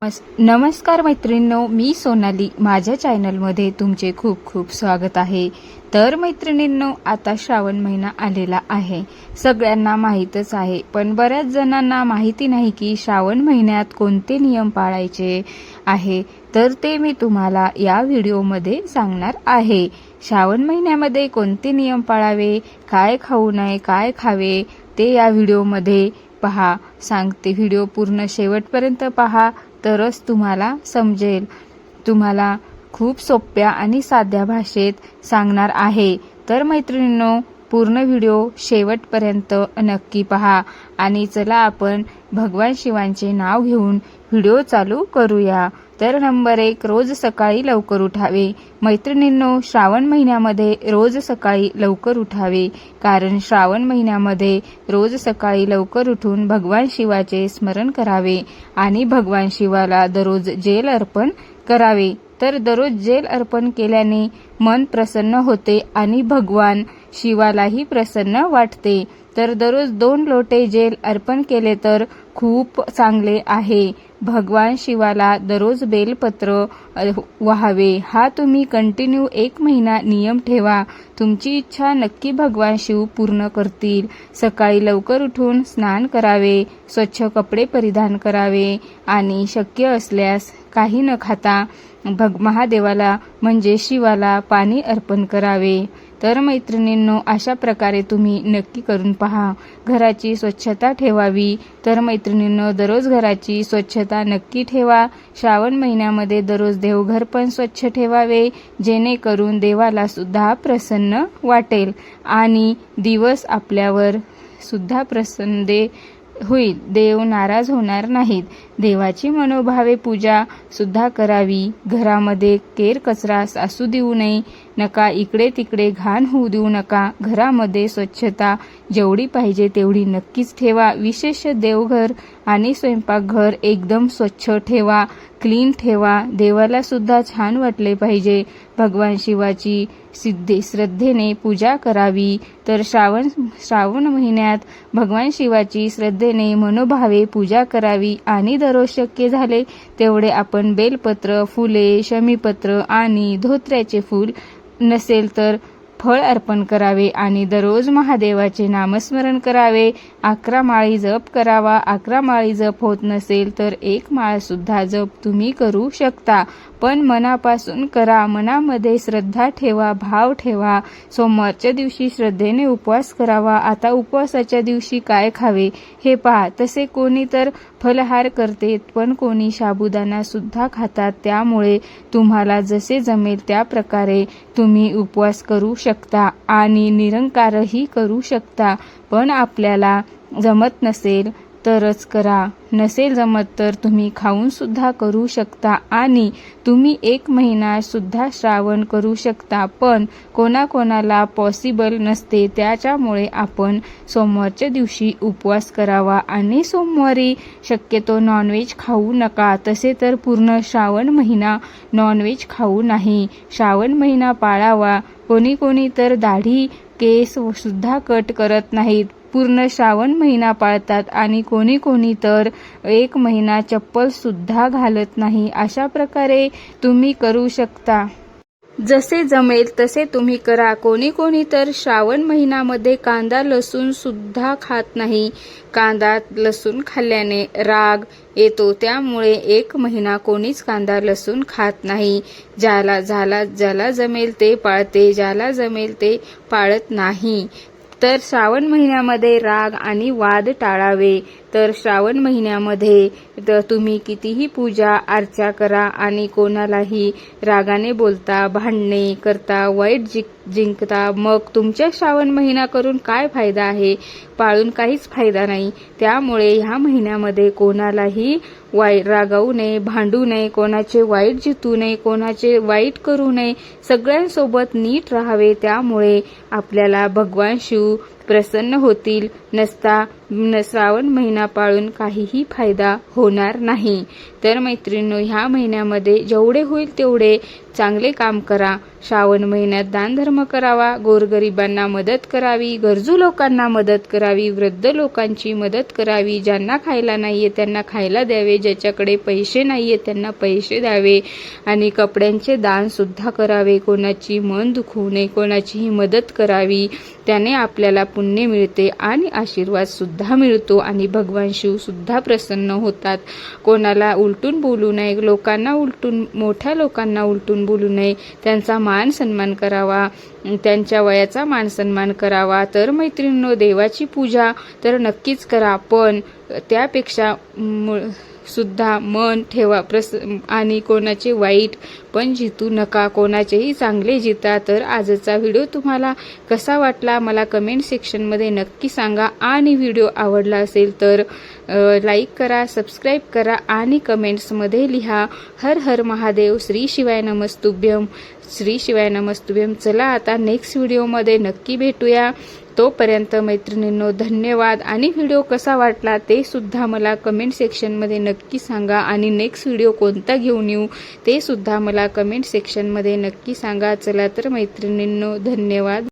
नमस्कार मैत्रिणींनो, मी सोनाली. माझ्या चॅनलमध्ये तुमचे खूप खूप स्वागत आहे. तर मैत्रिणींनो, आता श्रावण महिना आलेला आहे. सगळ्यांना माहीतच आहे, पण बऱ्याच जणांना माहिती नाही की श्रावण महिन्यात कोणते नियम पाळायचे आहे. तर ते मी तुम्हाला या व्हिडिओमध्ये सांगणार आहे. श्रावण महिन्यामध्ये कोणते नियम पाळावे, काय खाऊ नये, काय खावे, ते या व्हिडिओमध्ये पहा सांगते. व्हिडिओ पूर्ण शेवटपर्यंत पहा, तरच तुम्हाला समजेल. तुम्हाला खूप सोप्या आणि साध्या भाषेत सांगणार आहे. तर मैत्रिणींनो, पूर्ण व्हिडिओ शेवटपर्यंत नक्की पहा. आणि चला आपण भगवान शिवांचे नाव घेऊन व्हिडिओ चालू करूया. तर नंबर 1, रोज सकाळी लवकर उठावे. मैत्रिणींनो, श्रावण महिन्यामध्ये रोज सकाळी लवकर उठावे, कारण श्रावण महिन्यामध्ये रोज सकाळी लवकर उठून भगवान शिवाचे स्मरण करावे आणि भगवान शिवाला दररोज जेल अर्पण करावे. तर दररोज जेल अर्पण केल्याने मन प्रसन्न होते आणि भगवान शिवालाही प्रसन्न वाटते. तर दररोज 2 लोटे जेल अर्पण केले तर खूप चांगले आहे. भगवान शिवाला दररोज बेलपत्र वाहावे. हा तुम्ही कंटिन्यू 1 महिना नियम ठेवा. तुमची इच्छा नक्की भगवान शिव पूर्ण करतील. सकाळी लवकर उठून स्नान करावे, स्वच्छ कपडे परिधान करावे आणि शक्य असल्यास काही न खाता महादेवाला म्हणजे शिवाला पाणी अर्पण करावे. तर मैत्रिणींनो, अशा प्रकारे तुम्ही नक्की करून पहा. घराची स्वच्छता ठेवावी. तर मैत्रिणींनो, दररोज घराची स्वच्छता नक्की ठेवा. श्रावण महिन्यामध्ये दररोज देवघर पण स्वच्छ ठेवावे, जेणेकरून देवाला सुद्धा प्रसन्न वाटेल आणि दिवस आपल्यावर सुद्धा प्रसन्न होईल. देव नाराज होणार नाहीत. देवाची मनोभावे पूजा सुद्धा करावी. घरामध्ये केर कचरा साचू देऊ नका. इकडे तिकडे घाण होऊ देऊ नका. घरामध्ये स्वच्छता जेवढी पाहिजे तेवढी नक्कीच ठेवा. विशेष देवघर आणि स्वयंपाकघर एकदम स्वच्छ ठेवा, क्लीन ठेवा. देवाला सुद्धा छान वाटले पाहिजे. भगवान शिवाची श्रद्धेने पूजा करावी. तर श्रावण महिन्यात भगवान शिवाची श्रद्धेने मनोभावे पूजा करावी आणि दररोज शक्य झाले तेवढे आपण बेलपत्र, फुले, शमीपत्र आणि धोत्र्याचे फूल नसेल तर फळ अर्पण करावे आणि दररोज महादेवाचे नामस्मरण करावे. 11 माळी जप करावा. 11 माळी जप होत नसेल तर 1 माळ सुद्धा जप तुम्ही करू शकता, पण मनापासून करा. मनामध्ये श्रद्धा ठेवा, भाव ठेवा. सोमवारच्या दिवशी श्रद्धेने उपवास करावा. आता उपवासाच्या दिवशी काय खावे हे पहा. तसे कोणी तर फलहार करते, पण कोणी साबुदाणा सुद्धा खातात. त्यामुळे तुम्हाला जसे जमेल त्या प्रकारे तुम्ही उपवास करू शकता आणि निरंकारही करू शकता. पण आपल्याला जमत नसेल तरच करा. नसेल जमत तर तुम्ही खाऊन सुद्धा करू शकता आणि तुम्ही 1 महिना सुद्धा श्रावण करू शकता. पण कोणाकोणाला पॉसिबल नसते, त्याच्यामुळे आपण सोमवारच्या दिवशी उपवास करावा आणि सोमवारी शक्यतो नॉनव्हेज खाऊ नका. तसे तर पूर्ण श्रावण महिना नॉनव्हेज खाऊ नाही. श्रावण महिना पाळावा. कोणी तर दाढी केस सुद्धा कट करत नाहीत. पूर्ण श्रावण महिना पाळतात आणि कोणी तर 1 महिना चप्पल सुद्धा घालत नाही. अशा प्रकारे तुम्ही करू शकता. जसे जमेल तसे तुम्ही करा. कोणी तर श्रावण महिन्यामध्ये कांदा लसूण सुद्धा खात नाही. कांदा लसूण खाल्ल्याने राग येतो, त्यामुळे 1 महिना कोणीच कांदा लसूण खात नाही. ज्याला जमेल ते पाळते, ज्याला जमेल ते पाळत नाही. तर श्रावण महिन्यामध्ये राग आणि वाद टाळावे. तर श्रावण महिन्यामध्ये तुम्ही कितीही पूजा अर्चा करा आणि कोणालाही रागाने बोलता, भांडणे करता, वाईट जिंकता, मग तुमच्या श्रावण महिना करून काय फायदा आहे? पाळून काहीच फायदा नाही. त्यामुळे ह्या महिन्यामध्ये कोणालाही रागावू नये, भांडू नये, कोणाचे वाईट जितू नये, कोणाचे वाईट करू नये. सगळ्यांसोबत नीट राहावे. त्यामुळे आपल्याला भगवान शिव प्रसन्न होतील. नसता श्रावण महिना पाळून काहीही फायदा होणार नाही। तर मैत्रिणींनो, ह्या महिन्यामध्ये जेवढे होईल तेवढे चांगले काम करा। श्रावण महिन्यात दानधर्म करावा, गोरगरिबांना मदत करावी, गरजू लोकांना मदत करावी, वृद्ध लोकांची मदत करावी, ज्यांना खायला नाहीये त्यांना खायला द्यावे, ज्याच्याकडे पैसे नाहीये त्यांना पैसे द्यावे आणि कपड्यांचे दान सुद्धा करावे। कोणाची मन दुखवू नये, कोणाचीही मदत करावी, त्याने आपल्याला पुण्य मिळते आणि आशीर्वाद सुद्धा मिळतो आणि भगवान शिव सुद्धा प्रसन्न होतात। कोणाला उलटून बोलू नये, मोठ्या लोकांना उलटून बोलू नये, त्यांचा मान सन्मान करावा, त्यांच्या वयाचा मान सन्मान करावा। तर मैत्रिणींनो, देवाची पूजा तर नक्कीच करा, पण त्यापेक्षा सुद्धा मन ठेवा आणि कोणाचे वाईट पण जितू नका, कोणाचेही चांगले जिता। तर आजचा व्हिडिओ तुम्हाला कसा वाटला मला कमेंट सेक्शनमध्ये नक्की सांगा आणि व्हिडिओ आवडला असेल तर लाईक करा, सबस्क्राईब करा आणि कमेंट्समध्ये लिहा हर हर महादेव, श्री शिवाय नमस्तुभ्यम, श्री शिवाय नमस्तुभ्यम। चला आता नेक्स्ट व्हिडिओमध्ये नक्की भेटूया। तोपर्यंत मैत्रिणींनो धन्यवाद आणि व्हिडिओ कसा वाटला ते सुद्धा मला कमेंट सेक्शनमध्ये नक्की सांगा आणि नेक्स्ट व्हिडिओ कोणता घेऊन येऊ ते सुद्धा मला कमेंट सेक्शनमध्ये नक्की सांगा। चला तर मैत्रिणींनो धन्यवाद।